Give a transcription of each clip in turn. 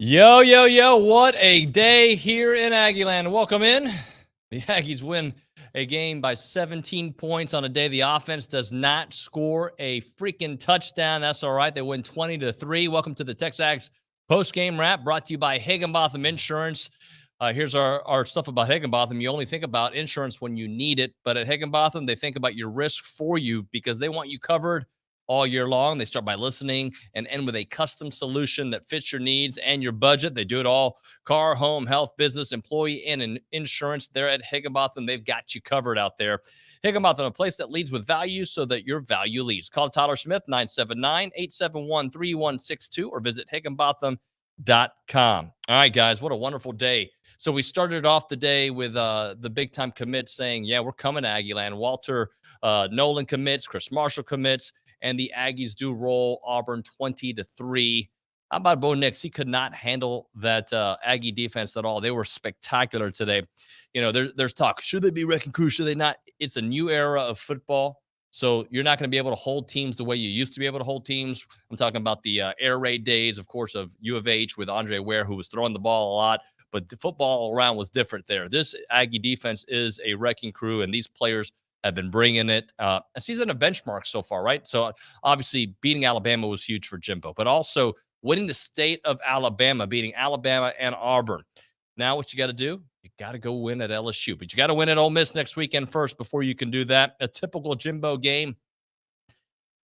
Yo, yo, yo, what a day here in Aggieland. Welcome in. The Aggies win a game by 17 points on a day the offense does not score a freaking touchdown. That's all right. They win 20-3. Welcome to the TexAgs post-game wrap brought to you by Higginbotham Insurance. Here's our stuff about Higginbotham. You only think about insurance when you need it, but at Higginbotham, they think about your risk for you because they want you covered all year long. They start by listening and end with a custom solution that fits your needs and your budget. They do it all: car, home, health, business, employee, and insurance. They're at Higginbotham. They've got you covered out there. Higginbotham, a place that leads with value so that your value leads. Call Tyler Smith, 979-871-3162, or visit higginbotham.com. All right, guys, what a wonderful day. So we started off the day with the big-time commits saying, yeah, we're coming to Aggieland. Walter Nolan commits, Chris Marshall commits, and the Aggies do roll Auburn 20-3. How about Bo Nix? He could not handle that Aggie defense at all. They were spectacular today. You know, there's talk. Should they be wrecking crew? Should they not? It's a new era of football. So you're not going to be able to hold teams the way you used to be able to hold teams. I'm talking about the air raid days, of course, of U of H with Andre Ware, who was throwing the ball a lot. But the football all around was different there. This Aggie defense is a wrecking crew, and these players have been bringing it. A season of benchmarks so far, right? So obviously beating Alabama was huge for Jimbo, but also winning the state of Alabama, beating Alabama and Auburn. Now what you got to do? You got to go win at LSU, but you got to win at Ole Miss next weekend first before you can do that. A typical Jimbo game.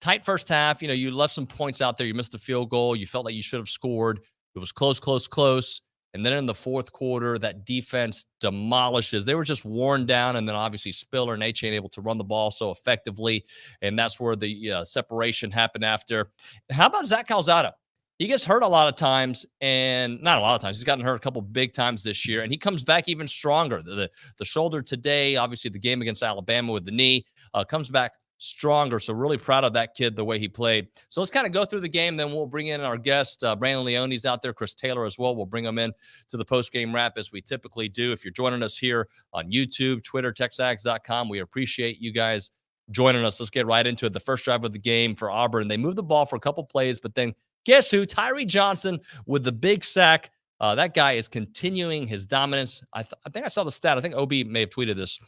Tight first half. You know, you left some points out there. You missed a field goal. You felt like you should have scored. It was close, close, close. And then in the fourth quarter, that defense demolishes. They were just worn down. And then obviously Spiller and Achane able to run the ball so effectively. And that's where the separation happened after. How about Zach Calzada? He gets hurt a lot of times, and not a lot of times. He's gotten hurt a couple big times this year, and he comes back even stronger. The shoulder today, obviously the game against Alabama with the knee, comes back stronger. So really proud of that kid, the way he played. So let's kind of go through the game. Then we'll bring in our guest, Brandon Leone's out there, Chris Taylor as well. We'll bring them in to the post-game wrap as we typically do. If you're joining us here on YouTube, Twitter, TexAgs.com, we appreciate you guys joining us. Let's get right into it. The first drive of the game for Auburn. They moved the ball for a couple plays, but then guess who? Tyree Johnson with the big sack. That guy is continuing his dominance. I think I saw the stat. I think OB may have tweeted this.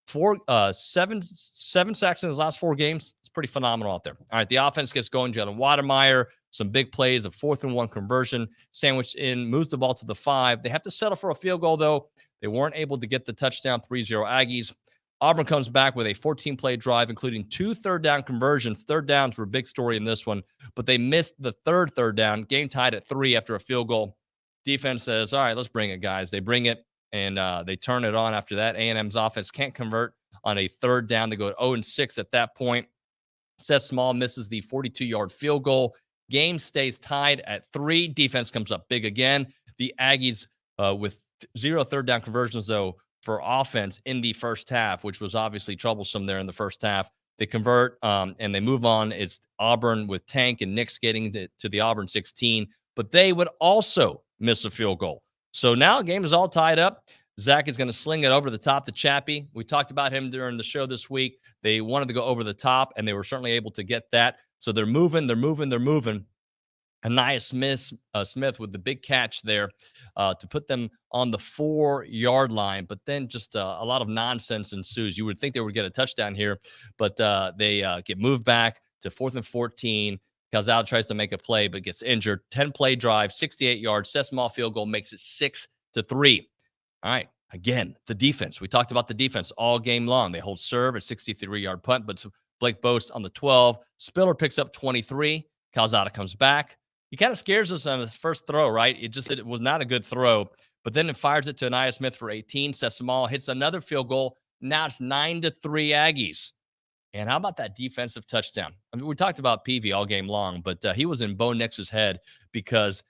Seven sacks in his last 4 games. It's pretty phenomenal out there. All right, the offense gets going. Jalen Watermeyer, some big plays, a 4th-and-1 conversion, sandwiched in, moves the ball to the 5. They have to settle for a field goal, though. They weren't able to get the touchdown, 3-0 Aggies. Auburn comes back with a 14-play drive, including 2 third-down conversions. Third downs were a big story in this one, but they missed the third down. Game tied at 3 after a field goal. Defense says, all right, let's bring it, guys. They bring it. And they turn it on after that. A&M's offense can't convert on a third down. They go 0-6 at that point. Seth Small misses the 42-yard field goal. Game stays tied at 3. Defense comes up big again. The Aggies with 0 third down conversions, though, for offense in the first half, which was obviously troublesome there in the first half. They convert and they move on. It's Auburn with Tank and Nix getting to the Auburn 16. But they would also miss a field goal. So now the game is all tied up. Zach is going to sling it over the top to Chappie. We talked about him during the show this week. They wanted to go over the top, and they were certainly able to get that. So they're moving. Anaya Smith with the big catch there to put them on the 4-yard line. But then just a lot of nonsense ensues. You would think they would get a touchdown here, but they get moved back to 4th-and-14. Calzada tries to make a play, but gets injured. 10-play drive, 68 yards. Seth Small field goal makes it 6-3. All right. Again, the defense. We talked about the defense all game long. They hold serve at 63-yard punt, but Blake Boast on the 12. Spiller picks up 23. Calzada comes back. He kind of scares us on his first throw, right? It was not a good throw, but then it fires it to Anaya Smith for 18. Seth Small hits another field goal. Now it's 9-3 Aggies. And how about that defensive touchdown? I mean, we talked about Peavy all game long, but he was in Bo Nix's head because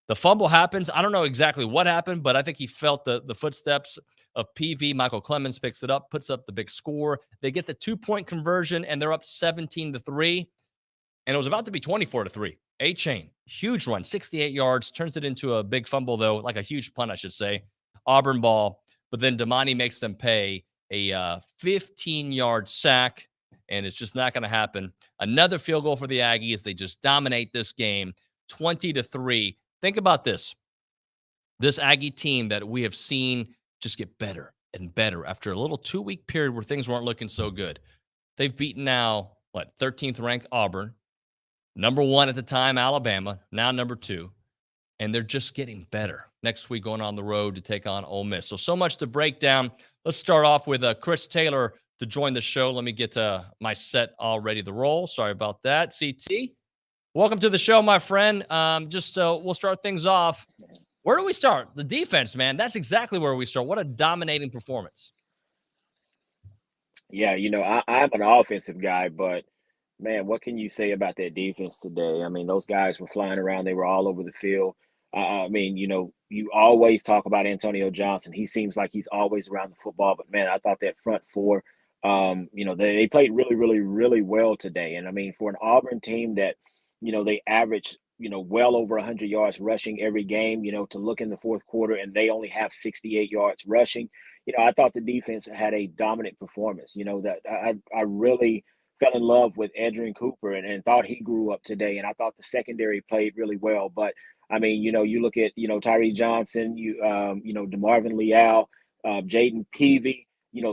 the fumble happens. I don't know exactly what happened, but I think he felt the footsteps of Peavy. Michael Clemens picks it up, puts up the big score. They get the 2-point conversion, and they're up 17-3. And it was about to be 24-3. Achane, huge run, 68 yards, turns it into a big fumble, though, like a huge punt, I should say. Auburn ball, but then Damani makes them pay a 15-yard sack. And it's just not going to happen. Another field goal for the Aggies. They just dominate this game, 20-3. Think about this. This Aggie team that we have seen just get better and better after a little 2-week period where things weren't looking so good. They've beaten now, 13th ranked Auburn, number 1 at the time, Alabama, now number 2, and they're just getting better. Next week, going on the road to take on Ole Miss. So much to break down. Let's start off with Chris Taylor to join the show. Let me get my set all ready to roll. Sorry about that. CT, welcome to the show, my friend. We'll start things off. Where do we start? The defense, man. That's exactly where we start. What a dominating performance. Yeah, I'm an offensive guy, but man, what can you say about that defense today? I mean, those guys were flying around, they were all over the field. I mean, you always talk about Antonio Johnson. He seems like he's always around the football, but man, I thought that front four, they played really, really, really well today. And I mean, for an Auburn team that, they average, well over 100 yards rushing every game, to look in the fourth quarter and they only have 68 yards rushing. I thought the defense had a dominant performance. That I really fell in love with Edrin Cooper and thought he grew up today. And I thought the secondary played really well. But I mean, you look at Tyree Johnson, DeMarvin Leal, Jaden Peavy.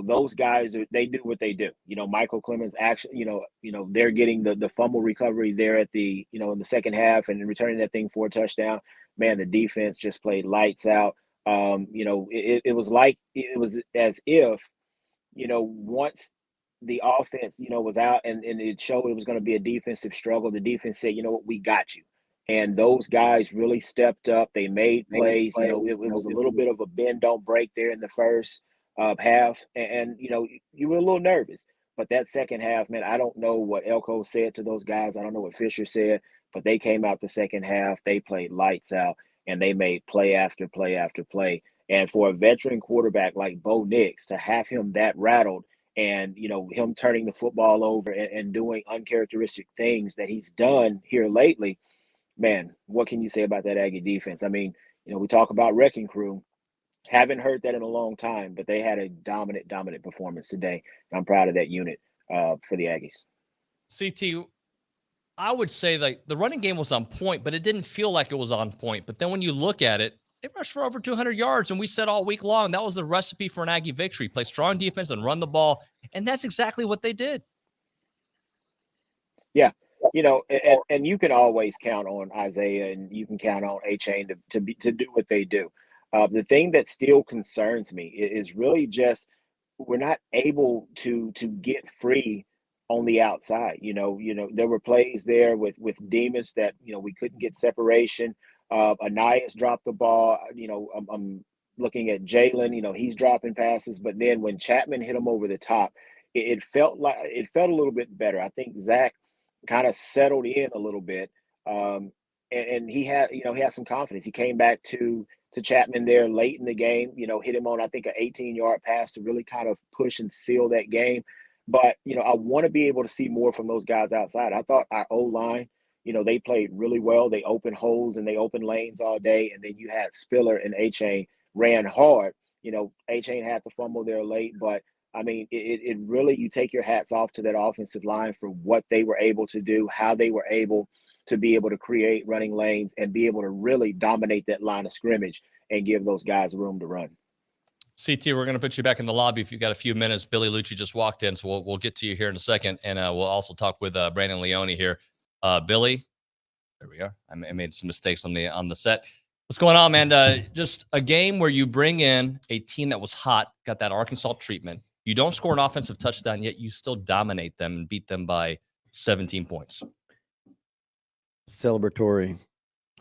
Those guys they do what they do. Michael Clemens actually, they're getting the fumble recovery there at the in the second half and returning that thing for a touchdown. Man, the defense just played lights out. It was like it was as if, once the offense, was out and it showed it was going to be a defensive struggle, the defense said, you know what, we got you. And those guys really stepped up. They made plays. It was a little bit of a bend, don't break there in the first half. And you were a little nervous. But that second half, man, I don't know what Elko said to those guys. I don't know what Fisher said, but they came out the second half. They played lights out and they made play after play after play. And for a veteran quarterback like Bo Nix to have him that rattled and, him turning the football over and doing uncharacteristic things that he's done here lately, man, what can you say about that Aggie defense? I mean, we talk about wrecking crew. Haven't heard that in a long time, but they had a dominant, dominant performance today. I'm proud of that unit for the Aggies. CT, I would say like the running game was on point, but it didn't feel like it was on point. But then when you look at it, they rushed for over 200 yards, and we said all week long that was the recipe for an Aggie victory: play strong defense and run the ball, and that's exactly what they did. Yeah, and you can always count on Isaiah, and you can count on A-Chain to do what they do. The thing that still concerns me is really just we're not able to get free on the outside. There were plays there with Demas that we couldn't get separation. Anais dropped the ball. I'm looking at Jalen. He's dropping passes, but then when Chapman hit him over the top, it felt a little bit better. I think Zach kind of settled in a little bit, and he had he had some confidence. He came back to Chapman there late in the game. Hit him on I think an 18-yard pass to really kind of push and seal that game. But I want to be able to see more from those guys outside. I thought our O-line, they played really well. They opened holes and they opened lanes all day. And then you had Spiller and A-Chain ran hard. A-Chain had the fumble there late, but I mean, it really, you take your hats off to that offensive line for what they were able to do, how they were able to be able to create running lanes and be able to really dominate that line of scrimmage and give those guys room to run. CT, we're going to put you back in the lobby if you've got a few minutes. Billy Lucey just walked in, so we'll get to you here in a second, and we'll also talk with Brandon Leone here. Billy, there we are. I made some mistakes on the set. What's going on, man? Just a game where you bring in a team that was hot, got that Arkansas treatment. You don't score an offensive touchdown, yet you still dominate them and beat them by 17 points. Celebratory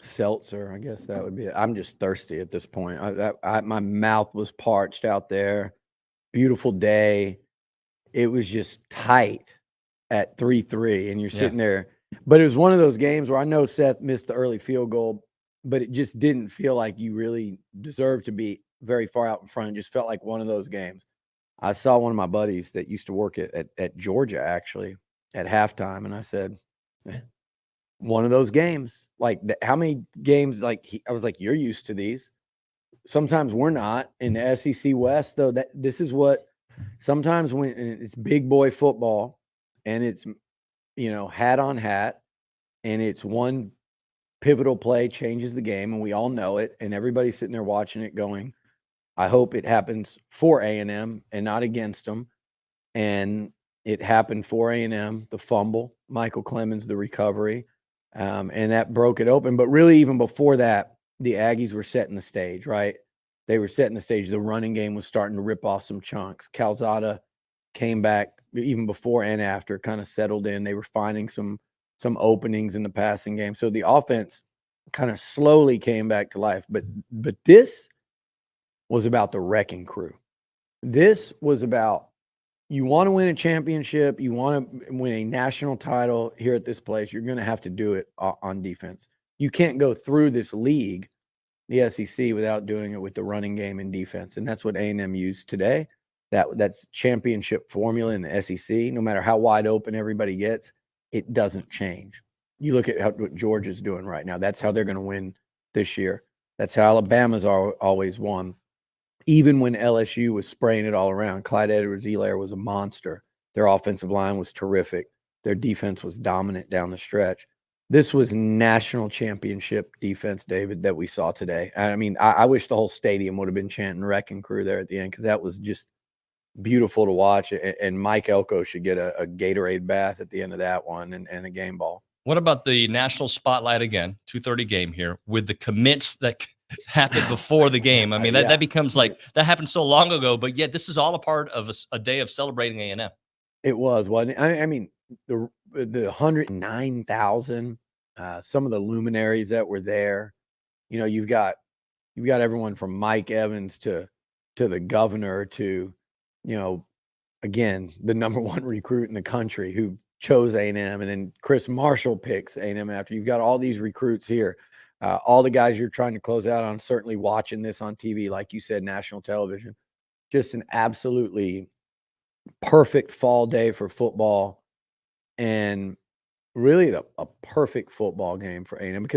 seltzer, I guess that would be it. I'm just thirsty at this point. My mouth was parched out there. Beautiful day. It was just tight at 3-3, and you're sitting there. But it was one of those games where I know Seth missed the early field goal, but it just didn't feel like you really deserved to be very far out in front. It just felt like one of those games. I saw one of my buddies that used to work at Georgia, actually, at halftime, and I said, one of those games. Like, how many games, I was like, you're used to these. Sometimes we're not. In the SEC West, though, this is what sometimes when it's big boy football and it's, hat on hat, and it's one pivotal play changes the game, and we all know it, and everybody's sitting there watching it going, I hope it happens for A&M and not against them. And it happened for A&M, the fumble, Michael Clemens, the recovery, and that broke it open. But really, even before that, the Aggies were setting the stage, right? They were setting the stage. The running game was starting to rip off some chunks. Calzada came back even before and after, kind of settled in. They were finding some openings in the passing game. So the offense kind of slowly came back to life. But this was about the wrecking crew. This was about, you want to win a championship, you want to win a national title here at this place, you're going to have to do it on defense. You can't go through this league, the SEC, without doing it with the running game and defense. And that's what A&M used today. That's championship formula in the SEC. No matter how wide open everybody gets, it doesn't change. You look at what Georgia's doing right now. That's how they're going to win this year. That's how Alabama's always won. Even when LSU was spraying it all around, Clyde Edwards-Helaire was a monster. Their offensive line was terrific. Their defense was dominant down the stretch. This was national championship defense, David, that we saw today. I mean, I wish the whole stadium would have been chanting Wrecking Crew there at the end, because that was just beautiful to watch. And Mike Elko should get a Gatorade bath at the end of that one and a game ball. What about the national spotlight again, 2:30 game here, with the commits that happened before the game? I mean, that becomes like, that happened so long ago, but yet this is all a part of a day of celebrating A&M. It was, wasn't it? I mean, the 109,000, some of the luminaries that were there. You know, you've got everyone from Mike Evans to the governor to, you know, again, the number one recruit in the country who chose A&M, and then Chris Marshall picks A&M after. You've got all these recruits here. All the guys you're trying to close out on, certainly watching this on TV, like you said, national television. Just an absolutely perfect fall day for football, and really a perfect football game for A&M,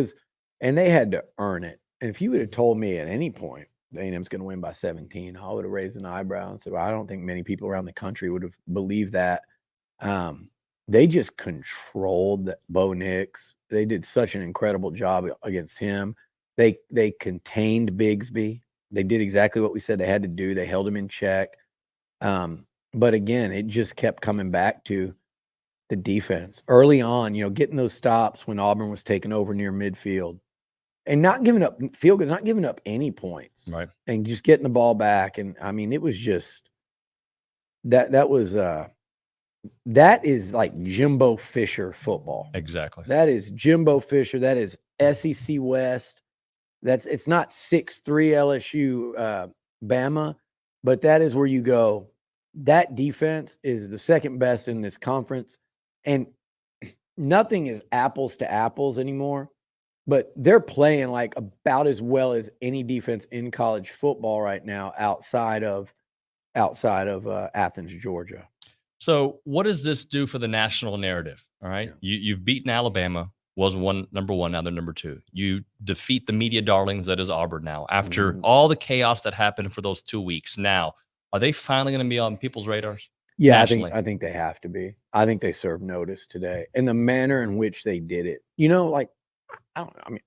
and they had to earn it. And if you would have told me at any point A&M's going to win by 17, I would have raised an eyebrow and said, well, I don't think many people around the country would have believed that. They just controlled Bo Nix. They did such an incredible job against him. They contained Bigsby. They did exactly what we said they had to do. They held him in check. But again, it just kept coming back to the defense early on, you know, getting those stops when Auburn was taking over near midfield and not giving up field goals, not giving up any points, right? And just getting the ball back. And I mean, it was just that is like Jimbo Fisher football. Exactly. That is Jimbo Fisher. That is SEC West. It's not 6-3 LSU Bama, but that is where you go. That defense is the second best in this conference, and nothing is apples to apples anymore, but they're playing like about as well as any defense in college football right now outside of Athens, Georgia. So what does this do for the national narrative? All right. Yeah. You've beaten Alabama, was number one, now they're number two. You defeat the media darlings that is Auburn now. After all the chaos that happened for those 2 weeks, now are they finally going to be on people's radars? Yeah, I think they have to be. I think they served notice today, and the manner in which they did it. You know, like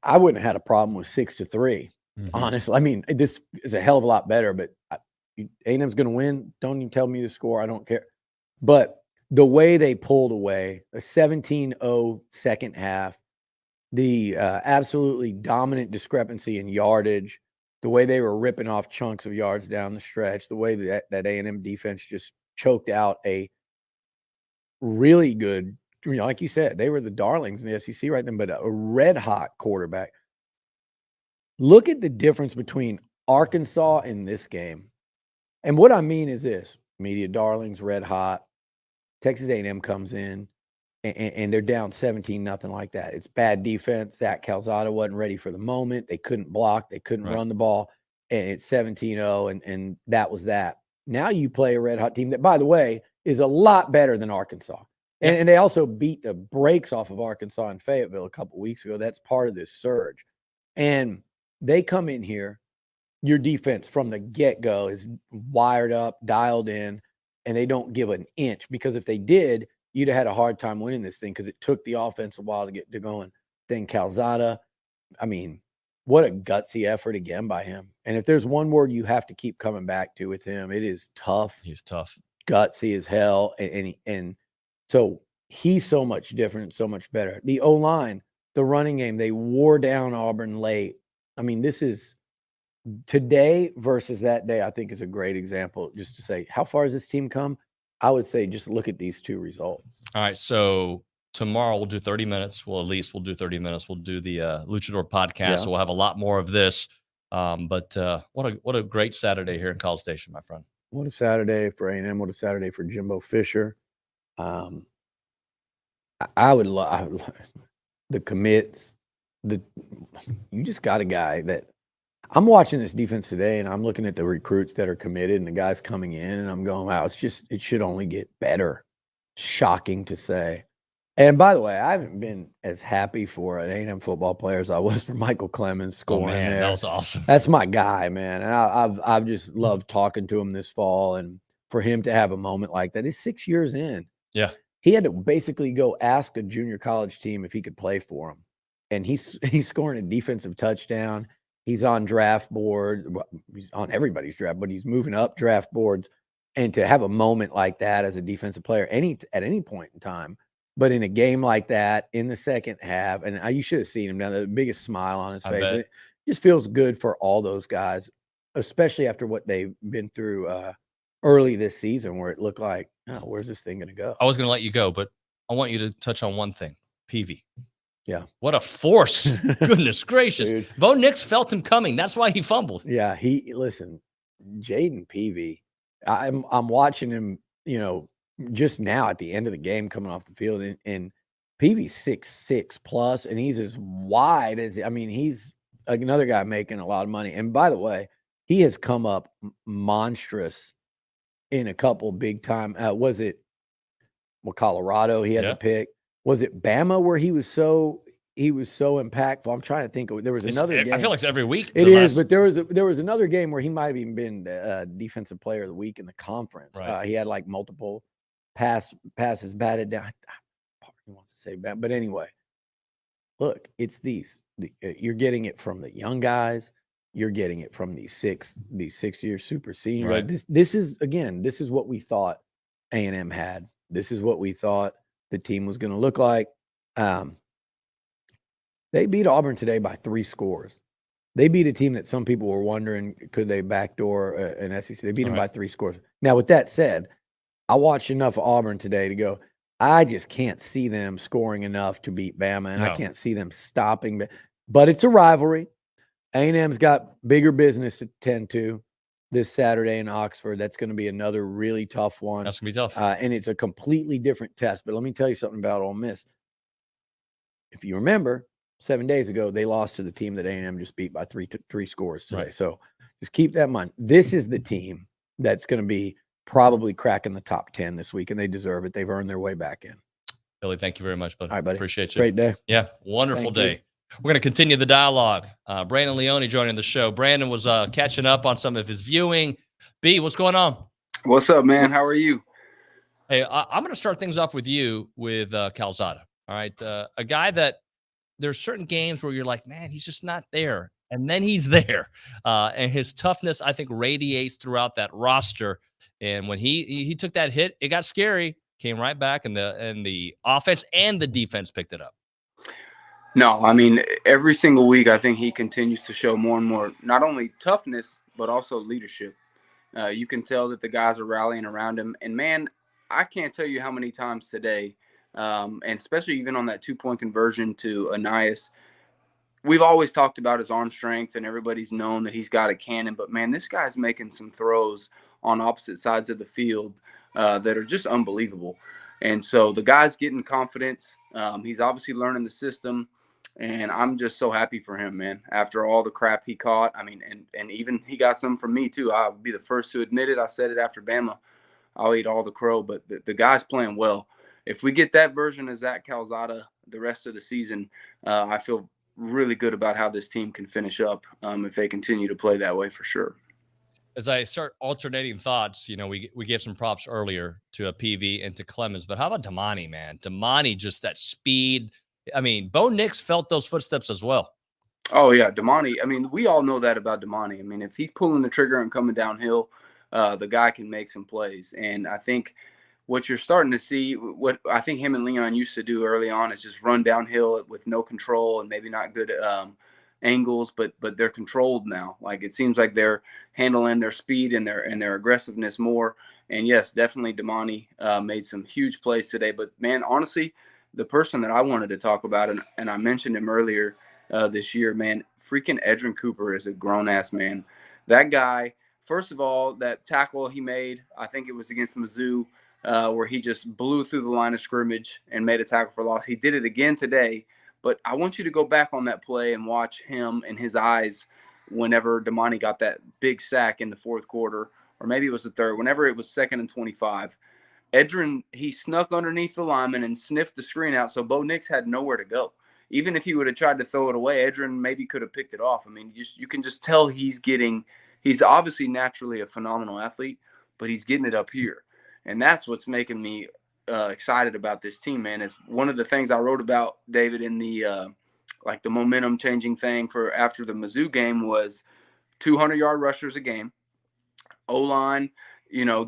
I wouldn't have had a problem with 6-3. Honestly, I mean, this is a hell of a lot better. But A&M's going to win. Don't even tell me the score. I don't care. But the way they pulled away, a 17-0 second half, the absolutely dominant discrepancy in yardage, the way they were ripping off chunks of yards down the stretch, the way that A&M defense just choked out a really good, you know, like you said, they were the darlings in the SEC right then, but a red-hot quarterback. Look at the difference between Arkansas and this game. And what I mean is this: media darlings, red hot. Texas A&M comes in, and they're down 17, nothing like that. It's bad defense. Zach Calzada wasn't ready for the moment. They couldn't block. They couldn't run the ball. And it's 17-0, and that was that. Now you play a red-hot team that, by the way, is a lot better than Arkansas. And they also beat the brakes off of Arkansas in Fayetteville a couple weeks ago. That's part of this surge. And they come in here. Your defense from the get-go is wired up, dialed in, and they don't give an inch, because if they did, you'd have had a hard time winning this thing, because it took the offense a while to get to going. Then Calzada I mean, what a gutsy effort again by him. And if there's one word you have to keep coming back to with him, it is tough. He's tough. Gutsy as hell. And so he's so much different, so much better. The O-line, the running game, they wore down Auburn late. I mean, this is today versus that day, I think is a great example just to say, how far has this team come? I would say just look at these two results. All right, so tomorrow we'll do 30 minutes. Well, at least we'll do 30 minutes. We'll do the Luchador podcast. Yeah. So we'll have a lot more of this. But what a great Saturday here in College Station, my friend. What a Saturday for A&M. What a Saturday for Jimbo Fisher. I would love the commits. You just got a guy that I'm watching this defense today, and I'm looking at the recruits that are committed and the guys coming in, and I'm going, wow, it should only get better. Shocking to say. And by the way, I haven't been as happy for an A&M football player as I was for Michael Clemens scoring there. That was awesome. That's my guy, man. And I've just loved talking to him this fall, and for him to have a moment like that. He's 6 years in. Yeah. He had to basically go ask a junior college team if he could play for him. And he's scoring a defensive touchdown. He's on draft boards. Well, he's on everybody's draft, but he's moving up draft boards. And to have a moment like that as a defensive player at any point in time, but in a game like that in the second half, and you should have seen him now, the biggest smile on his face. It just feels good for all those guys, especially after what they've been through early this season, where it looked like, oh, where's this thing going to go? I was going to let you go, but I want you to touch on one thing. PV. Yeah. What a force. Goodness gracious. Dude. Bo Nix felt him coming. That's why he fumbled. Yeah. Listen, Jaden Peavy, I'm watching him, just now at the end of the game coming off the field, and Peavy's 6'6" plus, and he's as wide as, he's another guy making a lot of money. And by the way, he has come up monstrous in a couple big time. Was it Colorado? He had to pick. Was it Bama where he was so impactful? I'm trying to think. There was another game. I feel like it's every week. It is, but there was another game where he might have even been defensive player of the week in the conference. Right. He had like multiple passes batted down. He wants to say bad, but anyway, look, it's you're getting it from the young guys. You're getting it from these 6 year super senior. Right. This is what we thought A&M had. This is what we thought the team was going to look like. They beat Auburn today by 3 scores. They beat a team that some people were wondering, could they backdoor an SEC? They beat them by 3 scores. Now, with that said, I watched enough of Auburn today to go, I just can't see them scoring enough to beat Bama, and I can't see them stopping. But it's a rivalry. A&M's got bigger business to tend to this Saturday in Oxford. That's going to be another really tough one. That's going to be tough. And it's a completely different test. But let me tell you something about Ole Miss. If you remember, 7 days ago, they lost to the team that A&M just beat by three scores today. Right. So just keep that in mind. This is the team that's going to be probably cracking the top 10 this week, and they deserve it. They've earned their way back in. Billy, thank you very much, buddy. All right, buddy. Appreciate you. Great day. Yeah, wonderful Thank you. day. We're going to continue the dialogue. Brandon Leone joining the show. Brandon was catching up on some of his viewing. B, what's going on? What's up, man? How are you? Hey, I'm going to start things off with you with Calzada. All right, a guy that there's certain games where you're like, man, he's just not there. And then he's there. And his toughness, I think, radiates throughout that roster. And when he took that hit, it got scary. Came right back, and the offense and the defense picked it up. No, I mean, every single week, I think he continues to show more and more, not only toughness, but also leadership. You can tell that the guys are rallying around him. And, man, I can't tell you how many times today, and especially even on that 2-point conversion to Anias, we've always talked about his arm strength, and everybody's known that he's got a cannon. But, man, this guy's making some throws on opposite sides of the field that are just unbelievable. And so the guy's getting confidence. He's obviously learning the system. And I'm just so happy for him, man, after all the crap he caught. I mean, and even he got some from me, too. I'll be the first to admit it. I said it after Bama. I'll eat all the crow. But the guy's playing well. If we get that version of Zach Calzada the rest of the season, I feel really good about how this team can finish up if they continue to play that way for sure. As I start alternating thoughts, we gave some props earlier to a PV and to Clemens, but how about Damani, man? Damani, just that speed. I mean, Bo Nix felt those footsteps as well. Oh yeah, Damani. I mean, we all know that about Damani. I mean, if he's pulling the trigger and coming downhill, the guy can make some plays. And I think what you're starting to see, what I think him and Leon used to do early on, is just run downhill with no control and maybe not good angles, but they're controlled now. Like it seems like they're handling their speed and their aggressiveness more. And yes, definitely Damani made some huge plays today. But man, honestly, the person that I wanted to talk about, and I mentioned him earlier this year, man, freaking Edrin Cooper is a grown ass man. That guy, first of all, that tackle he made, I think it was against Mizzou, where he just blew through the line of scrimmage and made a tackle for loss. He did it again today, but I want you to go back on that play and watch him and his eyes whenever Damani got that big sack in the fourth quarter, or maybe it was the third, whenever it was 2nd and 25. Edrin, he snuck underneath the lineman and sniffed the screen out, so Bo Nix had nowhere to go. Even if he would have tried to throw it away, Edrin maybe could have picked it off. I mean, you can just tell he's obviously naturally a phenomenal athlete, but he's getting it up here. And that's what's making me excited about this team, man. Is one of the things I wrote about, David, in the like the momentum changing thing for after the Mizzou game was 200-yard rushers a game, O-line,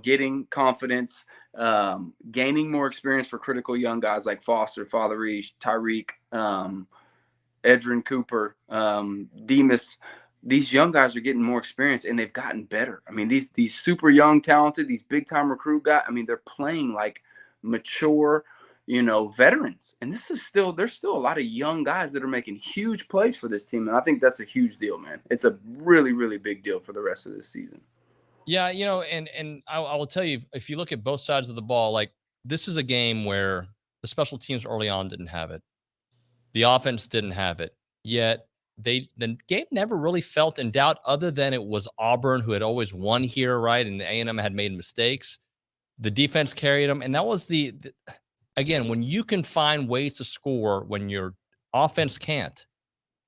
getting confidence, gaining more experience for critical young guys like Foster, Father Reach, Tyreek, Edrin Cooper, Demas. These young guys are getting more experience and they've gotten better. I mean, these super young, talented, these big time recruit guys, I mean, they're playing like mature, veterans. And there's still a lot of young guys that are making huge plays for this team. And I think that's a huge deal, man. It's a really, really big deal for the rest of this season. Yeah, and I will tell you, if you look at both sides of the ball, like this is a game where the special teams early on didn't have it. The offense didn't have it. Yet the game never really felt in doubt, other than it was Auburn who had always won here, right? And the A&M had made mistakes. The defense carried them, and that was again, when you can find ways to score when your offense can't.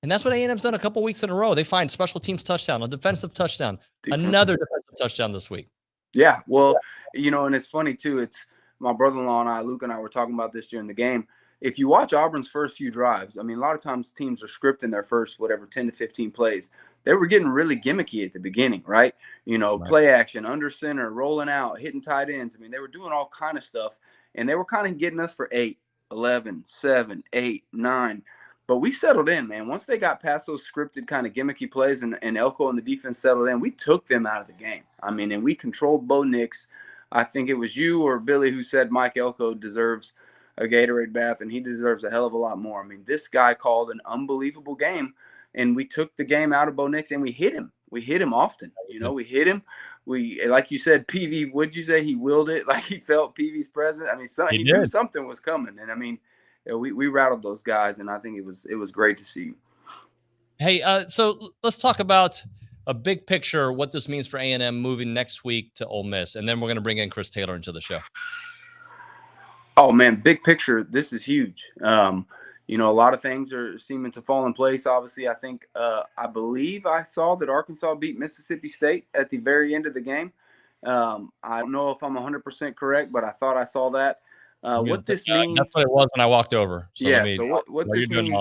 And that's what A&M's done a couple weeks in a row. They find special teams touchdown, a defensive touchdown, another defensive touchdown this week. Yeah, well, and it's funny too. It's my brother-in-law and I, Luke and I, were talking about this during the game. If you watch Auburn's first few drives, I mean, a lot of times teams are scripting their first, 10 to 15 plays. They were getting really gimmicky at the beginning, right? Play action, under center, rolling out, hitting tight ends. I mean, they were doing all kind of stuff, and they were kind of getting us for 8, 11, 7, 8, 9. But we settled in, man. Once they got past those scripted kind of gimmicky plays and Elko and the defense settled in, we took them out of the game. I mean, and we controlled Bo Nix. I think it was you or Billy who said Mike Elko deserves a Gatorade bath, and he deserves a hell of a lot more. I mean, this guy called an unbelievable game, and we took the game out of Bo Nix, and we hit him. We hit him often. We hit him. We, like you said, PV, what'd you say? He willed it like he felt PV's presence. I mean, he knew something was coming. And, I mean, we rattled those guys, and I think it was great to see. Hey, so let's talk about a big picture, what this means for A&M moving next week to Ole Miss, and then we're going to bring in Chris Taylor into the show. Oh, man, big picture, this is huge. A lot of things are seeming to fall in place. Obviously, I think I believe I saw that Arkansas beat Mississippi State at the very end of the game. I don't know if I'm 100% correct, but I thought I saw that. What this means, that's what it was when I walked over. So what this means,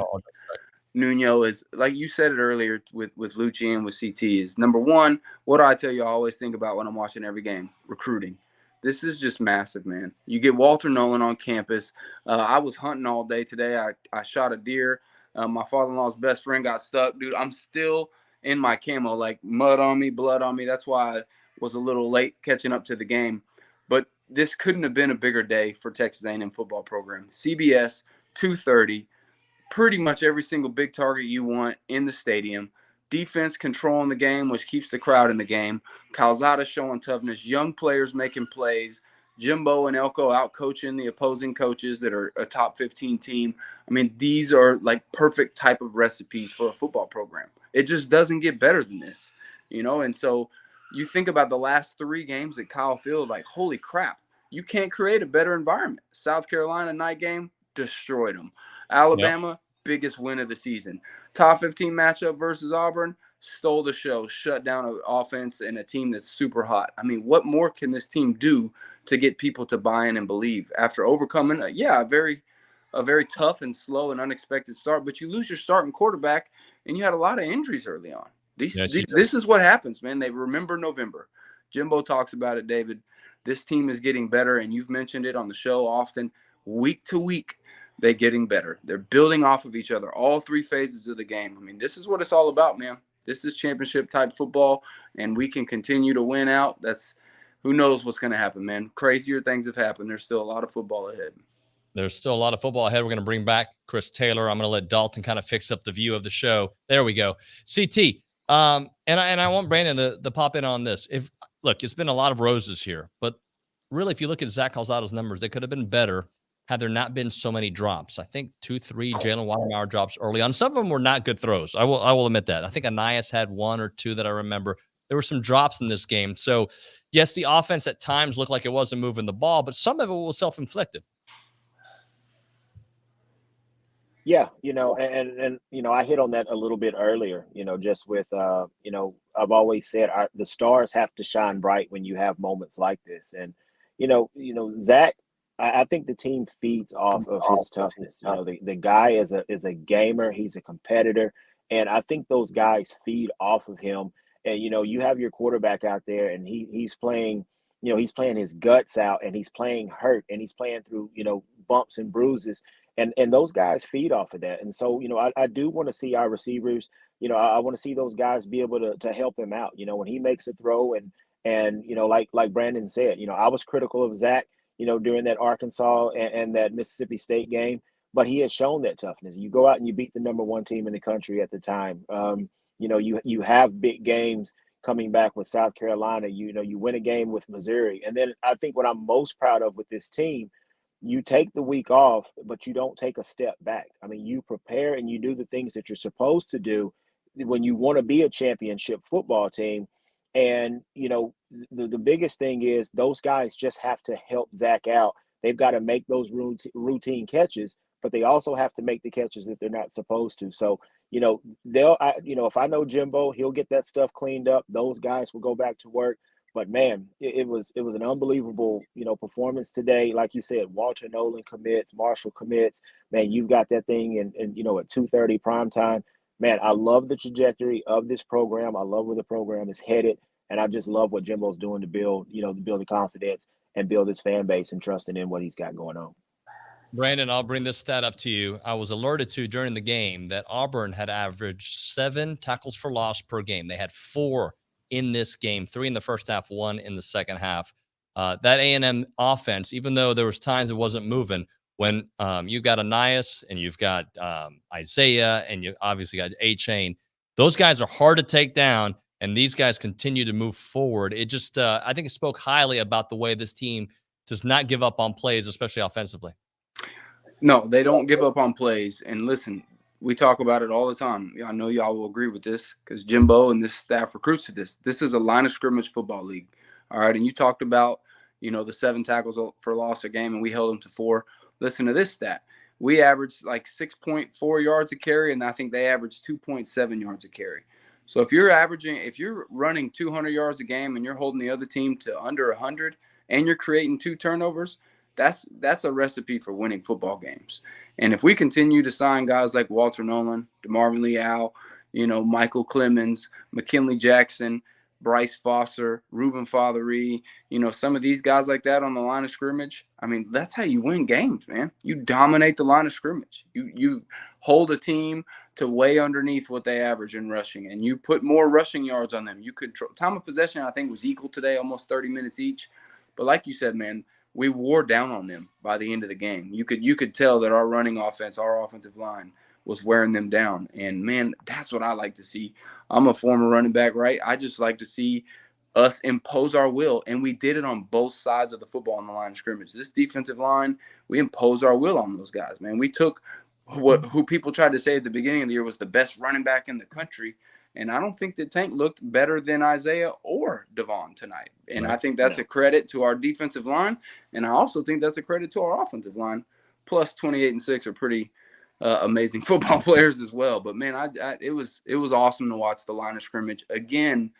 Nuño, is like you said it earlier with Lucey and with CT, is number one, what do I tell you I always think about when I'm watching every game? Recruiting. This is just massive, man. You get Walter Nolan on campus. I was hunting all day today. I shot a deer. My father-in-law's best friend got stuck. Dude, I'm still in my camo, like mud on me, blood on me. That's why I was a little late catching up to the game. But this couldn't have been a bigger day for Texas A&M football program. CBS, 2:30, pretty much every single big target you want in the stadium. Defense controlling the game, which keeps the crowd in the game. Calzada showing toughness. Young players making plays. Jimbo and Elko out coaching the opposing coaches that are a top 15 team. I mean, these are like perfect type of recipes for a football program. It just doesn't get better than this, And so you think about the last 3 games at Kyle Field, like, holy crap, you can't create a better environment. South Carolina night game, destroyed them. Alabama, biggest win of the season. Top 15 matchup versus Auburn, stole the show, shut down an offense and a team that's super hot. I mean, what more can this team do to get people to buy in and believe after overcoming, a very a very tough and slow and unexpected start, but you lose your starting quarterback, and you had a lot of injuries early on. This is what happens, man. They remember November. Jimbo talks about it, David. This team is getting better, and you've mentioned it on the show often. Week to week, they're getting better. They're building off of each other, all three phases of the game. I mean, this is what it's all about, man. This is championship-type football, and we can continue to win out. Who knows what's going to happen, man. Crazier things have happened. There's still a lot of football ahead. There's still a lot of football ahead. We're going to bring back Chris Taylor. I'm going to let Dalton kind of fix up the view of the show. There we go. CT. And I want Brandon to pop in on this. Look, it's been a lot of roses here, but really, if you look at Zach Calzado's numbers, they could have been better had there not been so many drops. I think 2-3 Jalen Watermeyer drops early on. Some of them were not good throws. I will admit that. I think Anias had 1 or 2 that I remember. There were some drops in this game. So, yes, the offense at times looked like it wasn't moving the ball, but some of it was self-inflicted. Yeah, and I hit on that a little bit earlier, just with, I've always said the stars have to shine bright when you have moments like this. And, Zach, I think the team feeds off of his toughness. The guy is a gamer. He's a competitor. And I think those guys feed off of him. And, you have your quarterback out there and he's playing, he's playing his guts out and he's playing hurt and he's playing through, bumps and bruises. And those guys feed off of that. And so, I do want to see our receivers, I want to see those guys be able to help him out, when he makes a throw and like Brandon said, I was critical of Zach, during that Arkansas and that Mississippi State game, but he has shown that toughness. You go out and you beat the number 1 team in the country at the time. You have big games coming back with South Carolina, you win a game with Missouri. And then I think what I'm most proud of with this team, you take the week off, but you don't take a step back. I mean, you prepare and you do the things that you're supposed to do when you want to be a championship football team. And, the biggest thing is those guys just have to help Zach out. They've got to make those routine catches, but they also have to make the catches that they're not supposed to. So, if I know Jimbo, he'll get that stuff cleaned up. Those guys will go back to work. But man, it was an unbelievable, performance today. Like you said, Walter Nolan commits, Marshall commits. Man, you've got that thing and at 2:30 prime time. Man, I love the trajectory of this program. I love where the program is headed, and I just love what Jimbo's doing to build the confidence and build his fan base and trusting in what he's got going on. Brandon, I'll bring this stat up to you. I was alerted to during the game that Auburn had averaged 7 tackles for loss per game. They had 4 in this game, 3 in the first half, 1 in the second half. That A&M offense, even though there was times it wasn't moving, when you got Anias and you've got Isaiah and you obviously got A-Chain, those guys are hard to take down, and these guys continue to move forward. It just, I think it spoke highly about the way this team does not give up on plays, especially offensively. No, they don't give up on plays. And listen, we talk about it all the time. I know y'all will agree with this because Jimbo and this staff recruits to this. This is a line of scrimmage football league. All right. And you talked about, the 7 tackles for loss a game and we held them to 4. Listen to this stat. We averaged like 6.4 yards a carry, and I think they averaged 2.7 yards a carry. So if you're running 200 yards a game and you're holding the other team to under 100 and you're creating 2 turnovers, that's a recipe for winning football games. And if we continue to sign guys like Walter Nolan, DeMarvin Leal, Michael Clemens, McKinley Jackson, Bryce Foster, Ruben Fatheree, some of these guys like that on the line of scrimmage, I mean, that's how you win games, man. You dominate the line of scrimmage. You hold a team to way underneath what they average in rushing, and you put more rushing yards on them. You control time of possession, I think, was equal today, almost 30 minutes each. But like you said, man, we wore down on them by the end of the game. You could tell that our running offense, our offensive line was wearing them down. And, man, that's what I like to see. I'm a former running back, right? I just like to see us impose our will, and we did it on both sides of the football on the line of scrimmage. This defensive line, we imposed our will on those guys, man. We took who people tried to say at the beginning of the year was the best running back in the country, and I don't think that Tank looked better than Isaiah or Devon tonight. And right. I think that's a credit to our defensive line, and I also think that's a credit to our offensive line. Plus 28 and 6 are pretty amazing football players as well. But, man, it was awesome to watch the line of scrimmage again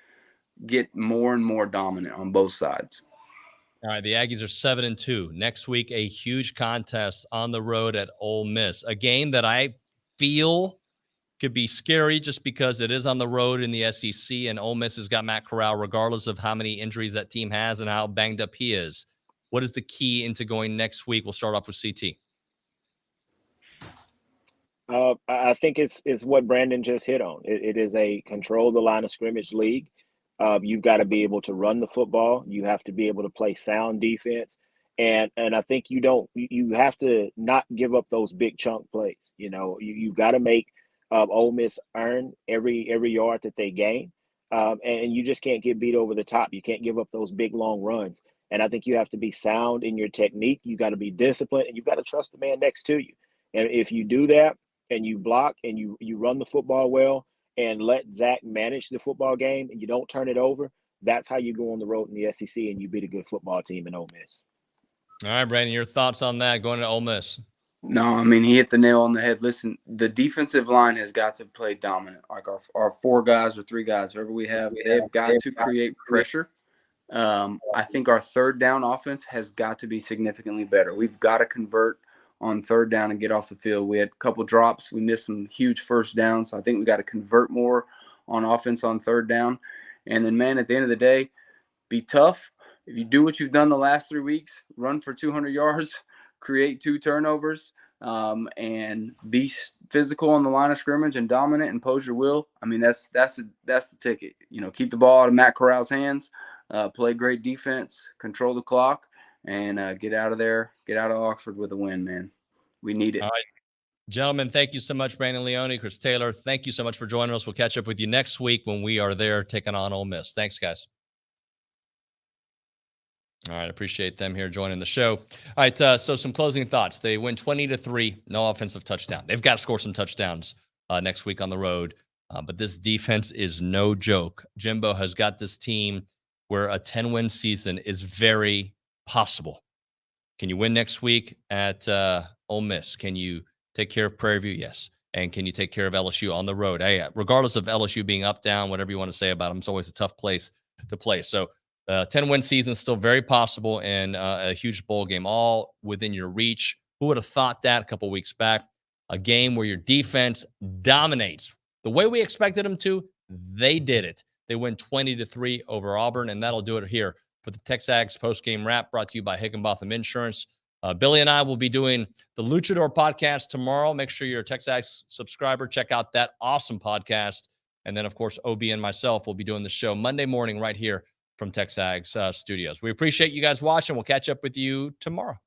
get more and more dominant on both sides. All right, the Aggies are 7-2. Next week, a huge contest on the road at Ole Miss. A game that I feel could be scary just because it is on the road in the SEC, and Ole Miss has got Matt Corral, regardless of how many injuries that team has and how banged up he is. What is the key into going next week? We'll start off with CT. I think it's what Brandon just hit on. It is a control the line of scrimmage league. You've got to be able to run the football. You have to be able to play sound defense, and I think you have to not give up those big chunk plays. You've got to make Ole Miss earn every yard that they gain, and you just can't get beat over the top. You can't give up those big long runs. And I think you have to be sound in your technique. You got to be disciplined, and you've got to trust the man next to you. And if you do that, and you block and you run the football well and let Zach manage the football game and you don't turn it over, that's how you go on the road in the SEC and you beat a good football team in Ole Miss. All right, Brandon, your thoughts on that going to Ole Miss? No, I mean, he hit the nail on the head. Listen, the defensive line has got to play dominant. Like our 4 guys or 3 guys, whoever we have, they've got to create pressure. I think our third down offense has got to be significantly better. We've got to convert on third down and get off the field. We had a couple drops. We missed some huge first downs. So I think we got to convert more on offense on third down. And then, man, at the end of the day, be tough. If you do what you've done the last 3 weeks, run for 200 yards, create 2 turnovers, and be physical on the line of scrimmage and dominant and pose your will. I mean, that's the ticket. Keep the ball out of Matt Corral's hands, play great defense, control the clock, and get out of there, get out of Oxford with a win, man. We need it. All right. Gentlemen, thank you so much, Brandon Leone, Chris Taylor. Thank you so much for joining us. We'll catch up with you next week when we are there taking on Ole Miss. Thanks, guys. All right, appreciate them here joining the show. All right, so some closing thoughts. They win 20-3, no offensive touchdown. They've got to score some touchdowns next week on the road, but this defense is no joke. Jimbo has got this team where a 10-win season is very possible. Can you win next week at Ole Miss? Can you take care of Prairie View? Yes. And can you take care of LSU on the road? Hey, regardless of LSU being up, down, whatever you want to say about them, it's always a tough place to play. So 10-win season is still very possible, and a huge bowl game all within your reach. Who would have thought that a couple weeks back? A game where your defense dominates the way we expected them to. They did it. They win 20-3 over Auburn, and that'll do it here for the TexAgs post-game wrap, brought to you by Higginbotham Insurance. Billy and I will be doing the Luchador podcast tomorrow. Make sure you're a TexAgs subscriber. Check out that awesome podcast. And then, of course, OB and myself will be doing the show Monday morning right here from TexAgs Studios. We appreciate you guys watching. We'll catch up with you tomorrow.